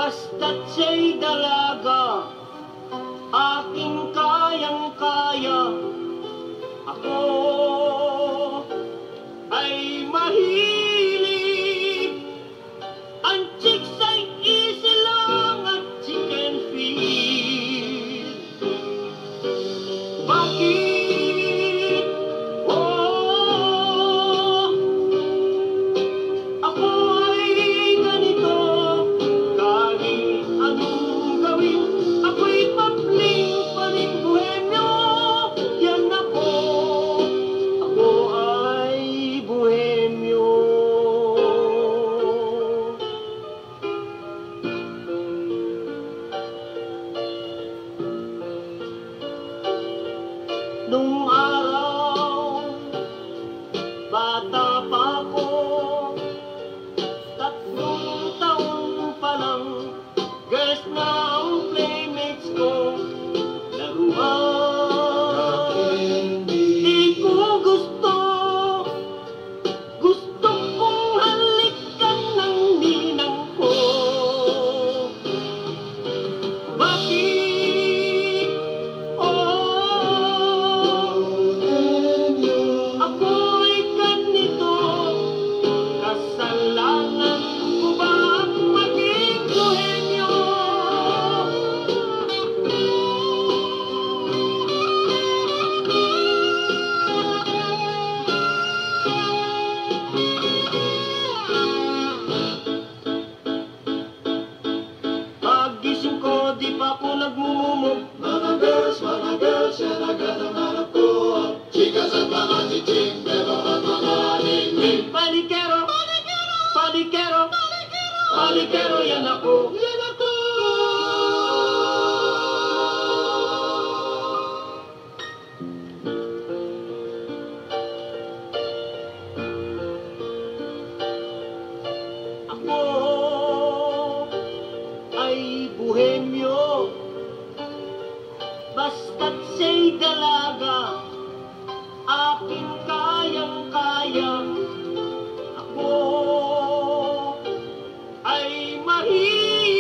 basta't siya'y dalaga, aking kayang-kaya. Ako ay mahilig, ang chicks ay easy lang at chicken feed. Bakit? Oh, ako ay ganito, kahit anong gawin, ako'y papling pa rin buhemyo. Yan ako ay buhemyo. Nung araw, bata pa ako, 3 taon pa lang, girls na ang playmates ko, laruan. Di ko gusto, gusto kong halikan ng ninang ko. Bakit? Oh, ako ay ganito, kasalanan ko ba ang maging bohemyo? Pagising ko, di pa ako nagmumumog. Mga girls, yan agad ang hanap ko. Chicas at mga chiching, pero at mga ningning. Palikero, palikero, palikero, yan ako. Ako ay buhemyo, basta't siya'y dalaga, aking kayang-kaya. Ako ay mahilig,